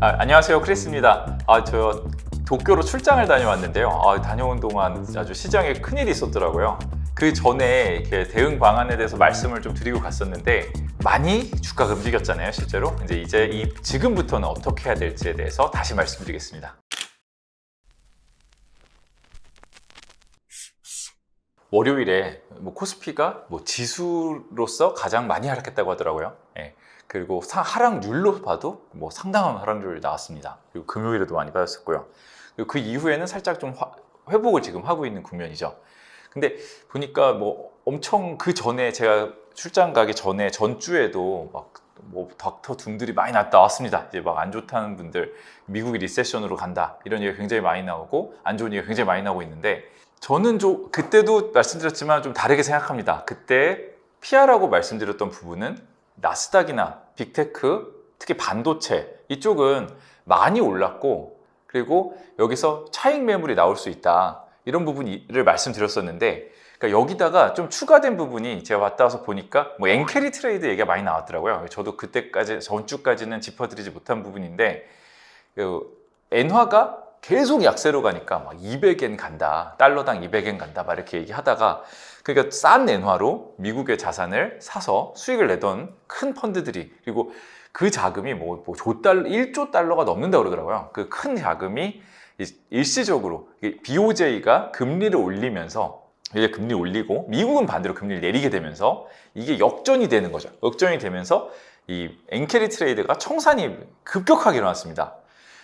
안녕하세요, 크리스입니다. 저 도쿄로 출장을 다녀왔는데요. 다녀온 동안 아주 시장에 큰일이 있었더라고요. 그 전에 이렇게 대응 방안에 대해서 말씀을 좀 드리고 갔었는데 많이 주가가 움직였잖아요, 실제로. 이제 지금부터는 어떻게 해야 될지에 대해서 다시 말씀드리겠습니다. 월요일에 코스피가 지수로서 가장 많이 하락했다고 하더라고요. 예. 그리고 하락률로 봐도 상당한 하락률이 나왔습니다. 그리고 금요일에도 많이 빠졌었고요. 그리고 그 이후에는 살짝 좀 회복을 지금 하고 있는 국면이죠. 근데 보니까 엄청 그 전에 제가 출장 가기 전에 전주에도 닥터 둠들이 많이 나왔습니다. 이제 안 좋다는 분들, 미국이 리세션으로 간다 이런 얘기가 굉장히 많이 나오고 안 좋은 얘기가 굉장히 많이 나오고 있는데, 저는 그때도 말씀드렸지만 좀 다르게 생각합니다. 그때 피하라고 말씀드렸던 부분은 나스닥이나 빅테크, 특히 반도체 이쪽은 많이 올랐고, 그리고 여기서 차익 매물이 나올 수 있다 이런 부분을 말씀드렸었는데, 그러니까 여기다가 좀 추가된 부분이 제가 왔다 와서 보니까 엔캐리 트레이드 얘기가 많이 나왔더라고요. 저도 그때까지 전주까지는 짚어드리지 못한 부분인데, 엔화가 계속 약세로 가니까 200엔 간다, 달러당 200엔 간다 이렇게 얘기하다가, 그러니까 싼 엔화로 미국의 자산을 사서 수익을 내던 큰 펀드들이, 그리고 그 자금이 1조 달러가 넘는다고 그러더라고요. 그 큰 자금이 일시적으로 BOJ가 금리를 올리면서, 이제 금리 올리고 미국은 반대로 금리를 내리게 되면서 이게 역전이 되는 거죠. 역전이 되면서 이 엔캐리 트레이드가 청산이 급격하게 일어났습니다.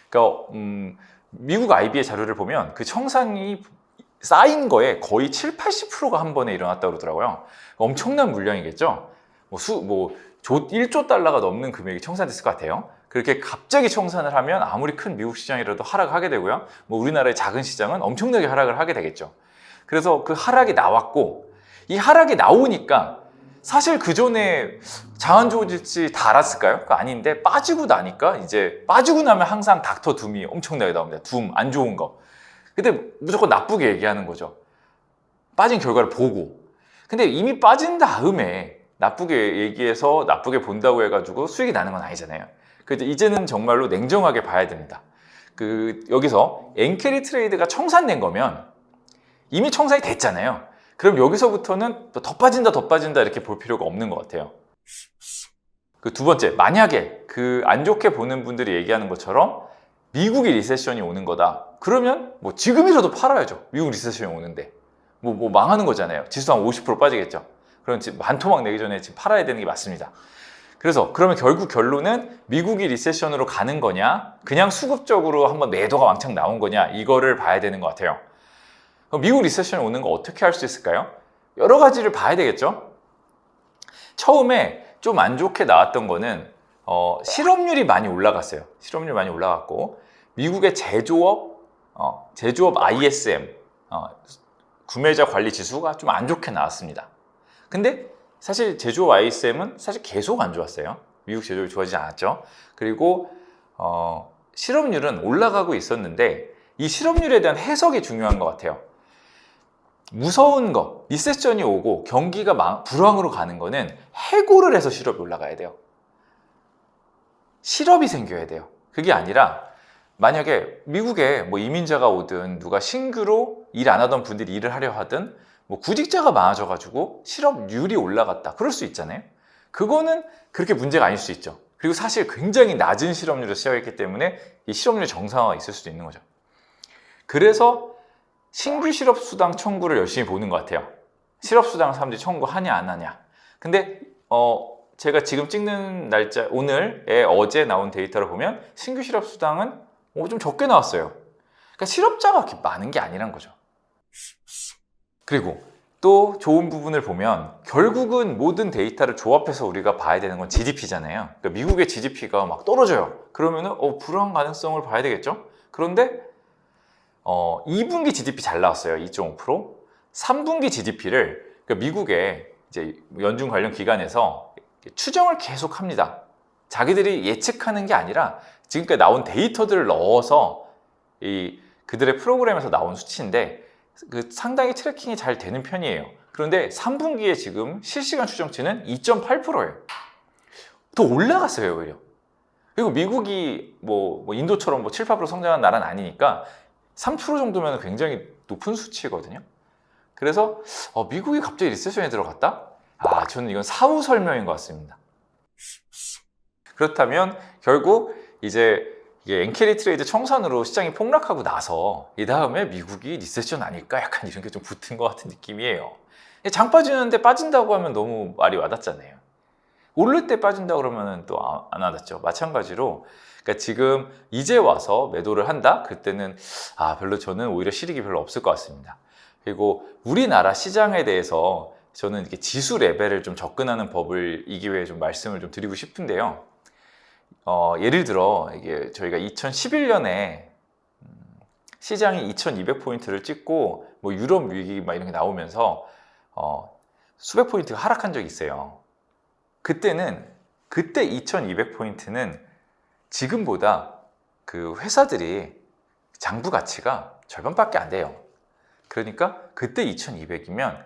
그러니까 미국 IB의 자료를 보면 그 청산이 쌓인 거에 거의 70~80%가 한 번에 일어났다고 그러더라고요. 엄청난 물량이겠죠. 1조 달러가 넘는 금액이 청산됐을 것 같아요. 그렇게 갑자기 청산을 하면 아무리 큰 미국 시장이라도 하락하게 되고요. 우리나라의 작은 시장은 엄청나게 하락을 하게 되겠죠. 그래서 그 하락이 나왔고, 이 하락이 나오니까 사실 그 전에 장안 좋을지 다 알았을까요? 아닌데, 빠지고 나니까, 이제 빠지고 나면 항상 닥터 둠이 엄청나게 나옵니다. 둠, 안 좋은 거. 근데 무조건 나쁘게 얘기하는 거죠. 빠진 결과를 보고. 근데 이미 빠진 다음에 나쁘게 얘기해서 나쁘게 본다고 해가지고 수익이 나는 건 아니잖아요. 그래서 이제는 정말로 냉정하게 봐야 됩니다. 여기서 엔캐리 트레이드가 청산된 거면 이미 청산이 됐잖아요. 그럼 여기서부터는 더 빠진다 이렇게 볼 필요가 없는 것 같아요. 두 번째, 만약에 안 좋게 보는 분들이 얘기하는 것처럼 미국이 리세션이 오는 거다. 그러면 지금이라도 팔아야죠. 미국 리세션이 오는데. 망하는 거잖아요. 지수 한 50% 빠지겠죠. 그럼 지금 반토막 내기 전에 지금 팔아야 되는 게 맞습니다. 그러면 결국 결론은 미국이 리세션으로 가는 거냐, 그냥 수급적으로 한번 매도가 왕창 나온 거냐, 이거를 봐야 되는 것 같아요. 미국 리세션이 오는 거 어떻게 할 수 있을까요? 여러 가지를 봐야 되겠죠. 처음에 좀 안 좋게 나왔던 거는 실업률이 많이 올라갔어요. 실업률이 많이 올라갔고, 미국의 제조업 ISM, 구매자 관리 지수가 좀 안 좋게 나왔습니다. 근데 사실 제조업 ISM은 사실 계속 안 좋았어요. 미국 제조업이 좋아지지 않았죠. 그리고 실업률은 올라가고 있었는데, 이 실업률에 대한 해석이 중요한 것 같아요. 무서운 거, 리세션이 오고 경기가 불황으로 가는 거는 해고를 해서 실업이 올라가야 돼요. 실업이 생겨야 돼요. 그게 아니라 만약에 미국에 이민자가 오든 누가 신규로 일 안 하던 분들이 일을 하려 하든 구직자가 많아져가지고 실업률이 올라갔다, 그럴 수 있잖아요. 그거는 그렇게 문제가 아닐 수 있죠. 그리고 사실 굉장히 낮은 실업률을 시작했기 때문에 이 실업률 정상화가 있을 수도 있는 거죠. 그래서 신규 실업수당 청구를 열심히 보는 것 같아요. 실업수당 사람들이 청구하냐 안 하냐. 근데 제가 지금 찍는 날짜, 어제 나온 데이터를 보면 신규 실업수당은 좀 적게 나왔어요. 그러니까 실업자가 그렇게 많은 게 아니란 거죠. 그리고 또 좋은 부분을 보면 결국은 모든 데이터를 조합해서 우리가 봐야 되는 건 GDP잖아요. 그러니까 미국의 GDP가 떨어져요. 그러면은 불황 가능성을 봐야 되겠죠. 그런데 2분기 GDP 잘 나왔어요. 2.5%. 3분기 GDP를 그러니까 미국의 이제 연준 관련 기관에서 추정을 계속 합니다. 자기들이 예측하는 게 아니라 지금까지 나온 데이터들을 넣어서 그들의 프로그램에서 나온 수치인데, 상당히 트래킹이 잘 되는 편이에요. 그런데 3분기에 지금 실시간 추정치는 2.8%예요. 더 올라갔어요, 오히려. 그리고 미국이 뭐 인도처럼 뭐 7, 8% 성장한 나라는 아니니까 3% 정도면 굉장히 높은 수치거든요. 그래서 미국이 갑자기 리세션에 들어갔다? 저는 이건 사후 설명인 것 같습니다. 그렇다면 결국 이제 이게 엔캐리 트레이드 청산으로 시장이 폭락하고 나서 이 다음에 미국이 리세션 아닐까? 약간 이런 게 좀 붙은 것 같은 느낌이에요. 장 빠지는데 빠진다고 하면 너무 말이 와닿잖아요. 오를 때 빠진다 그러면 또 안 와닿죠. 마찬가지로 그러니까 지금 이제 와서 매도를 한다? 그때는 별로 저는 오히려 실익이 별로 없을 것 같습니다. 그리고 우리나라 시장에 대해서 저는 이렇게 지수 레벨을 좀 접근하는 법을 이 기회에 좀 말씀을 좀 드리고 싶은데요. 예를 들어 이게 저희가 2011년에 시장이 2200포인트를 찍고 뭐 유럽 위기 막 이런 게 나오면서 수백 포인트가 하락한 적이 있어요. 그때 2200포인트는 지금보다 그 회사들이 장부 가치가 절반밖에 안 돼요. 그러니까 그때 2200이면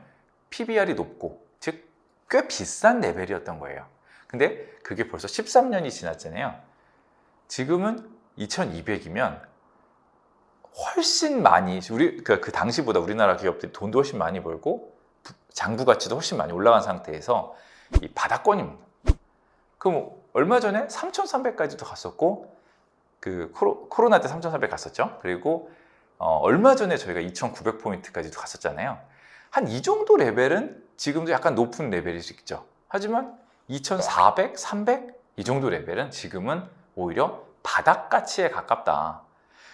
PBR이 높고 즉 꽤 비싼 레벨이었던 거예요. 근데 그게 벌써 13년이 지났잖아요. 지금은 2200이면 훨씬 많이 그 당시보다 우리나라 기업들이 돈도 훨씬 많이 벌고 장부 가치도 훨씬 많이 올라간 상태에서 이 바닥권입니다. 그럼 얼마 전에 3,300까지도 갔었고 그 코로나 때 3,300 갔었죠. 그리고 얼마 전에 저희가 2,900포인트까지도 갔었잖아요. 한 이 정도 레벨은 지금도 약간 높은 레벨일 수 있죠. 하지만 2,400, 300 이 정도 레벨은 지금은 오히려 바닥 가치에 가깝다.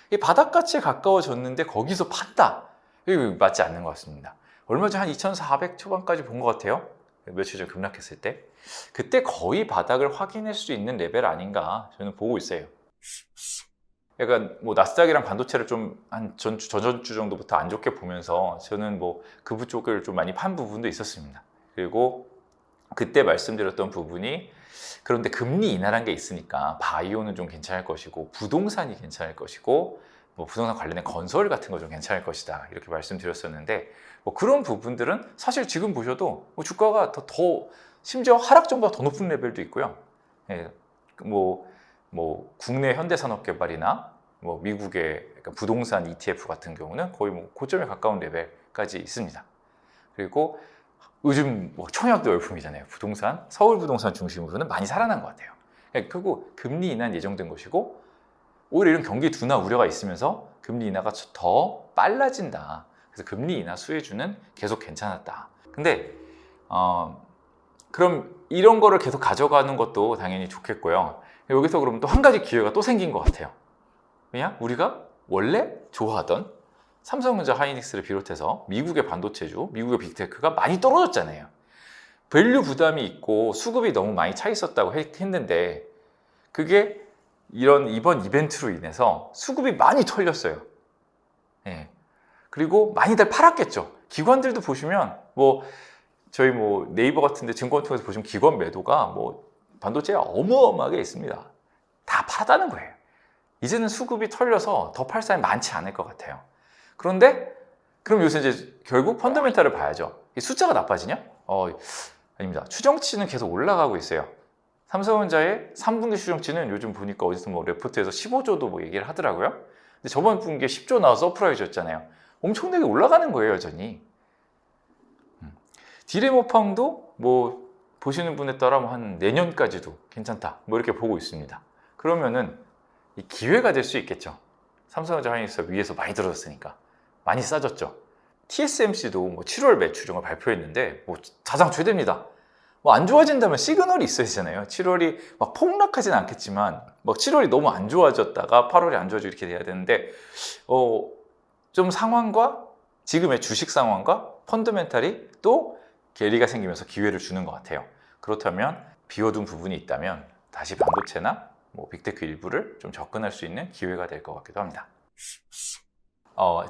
이 바닥 가치에 가까워졌는데 거기서 판다. 이거 맞지 않는 것 같습니다. 얼마 전에 한 2,400 초반까지 본 것 같아요. 며칠 전 급락했을 때. 그때 거의 바닥을 확인할 수 있는 레벨 아닌가 저는 보고 있어요. 약간 뭐 나스닥이랑 반도체를 좀 한 저전주 정도부터 안 좋게 보면서 저는 뭐 그 쪽을 좀 많이 판 부분도 있었습니다. 그리고 그때 말씀드렸던 부분이 그런데 금리 인하란 게 있으니까 바이오는 좀 괜찮을 것이고 부동산이 괜찮을 것이고 뭐 부동산 관련된 건설 같은 거 좀 괜찮을 것이다 이렇게 말씀드렸었는데 뭐 그런 부분들은 사실 지금 보셔도 뭐 주가가 더 심지어 하락 전보다 더 높은 레벨도 있고요. 예, 뭐 국내 현대산업개발이나 뭐 미국의 부동산 ETF 같은 경우는 거의 뭐 고점에 가까운 레벨까지 있습니다. 그리고 요즘 뭐 청약도 열풍이잖아요. 부동산, 서울 부동산 중심으로는 많이 살아난 것 같아요. 결국 금리 인하는 예정된 것이고 오히려 이런 경기 둔화 우려가 있으면서 금리 인하가 더 빨라진다. 그래서 금리 인하 수혜주는 계속 괜찮았다. 근데 그럼 이런 거를 계속 가져가는 것도 당연히 좋겠고요. 여기서 그러면 또 한 가지 기회가 또 생긴 것 같아요. 그냥 우리가 원래 좋아하던 삼성전자, 하이닉스를 비롯해서 미국의 반도체주, 미국의 빅테크가 많이 떨어졌잖아요. 밸류 부담이 있고 수급이 너무 많이 차 있었다고 했는데 그게 이번 이벤트로 인해서 수급이 많이 털렸어요. 예. 그리고 많이들 팔았겠죠. 기관들도 보시면 저희 네이버 같은데 증권 통해서 보시면 기관 매도가 반도체에 어마어마하게 있습니다. 다 팔았다는 거예요. 이제는 수급이 털려서 더 팔 사람이 많지 않을 것 같아요. 그런데 그럼 요새 이제 결국 펀더멘탈을 봐야죠. 이 숫자가 나빠지냐? 아닙니다. 추정치는 계속 올라가고 있어요. 삼성전자의 3분기 추정치는 요즘 보니까 어디서 레포트에서 15조도 얘기를 하더라고요. 근데 저번 분기에 10조 나와서 서프라이즈였잖아요. 엄청나게 올라가는 거예요, 여전히. 디램오팡도 보시는 분에 따라 한 내년까지도 괜찮다. 이렇게 보고 있습니다. 그러면은 이 기회가 될 수 있겠죠. 삼성전자, 하이닉스가 위에서 많이 들어졌으니까 많이 싸졌죠. TSMC도 7월 매출을 발표했는데 사상 최대입니다. 안 좋아진다면 시그널이 있어야 되잖아요. 7월이 폭락하진 않겠지만 7월이 너무 안 좋아졌다가 8월이 안 좋아지고 이렇게 돼야 되는데 좀 상황과 지금의 주식 상황과 펀더멘탈이 또 괴리가 생기면서 기회를 주는 것 같아요. 그렇다면 비워둔 부분이 있다면 다시 반도체나 빅테크 일부를 좀 접근할 수 있는 기회가 될 것 같기도 합니다.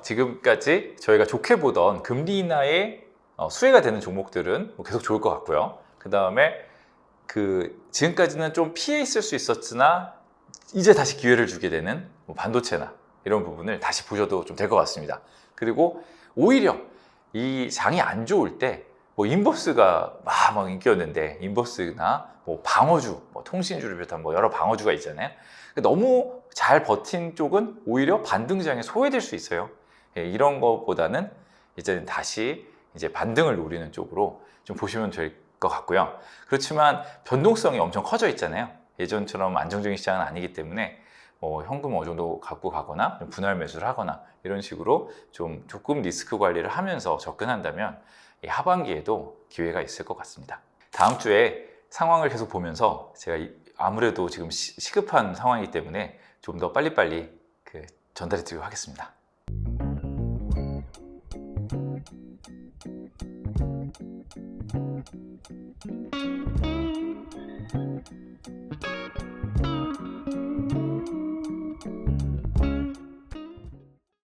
지금까지 저희가 좋게 보던 금리 인하에 수혜가 되는 종목들은 계속 좋을 것 같고요. 그 다음에 지금까지는 좀 피해 있을 수 있었으나 이제 다시 기회를 주게 되는 반도체나 이런 부분을 다시 보셔도 좀 될 것 같습니다. 그리고 오히려 이 장이 안 좋을 때 뭐 인버스가 막 인기였는데 인버스나 뭐 방어주, 뭐 통신주를 비롯한 뭐 여러 방어주가 있잖아요. 너무 잘 버틴 쪽은 오히려 반등장에 소외될 수 있어요. 예, 이런 것보다는 이제 다시 이제 반등을 노리는 쪽으로 좀 보시면 될 것 같고요. 그렇지만 변동성이 엄청 커져 있잖아요. 예전처럼 안정적인 시장은 아니기 때문에 뭐 현금 어느 정도 갖고 가거나 분할 매수를 하거나 이런 식으로 조금 리스크 관리를 하면서 접근한다면 이 하반기에도 기회가 있을 것 같습니다. 다음 주에 상황을 계속 보면서 제가 아무래도 지금 시급한 상황이기 때문에 좀 더 빨리빨리 전달해 드리도록 하겠습니다.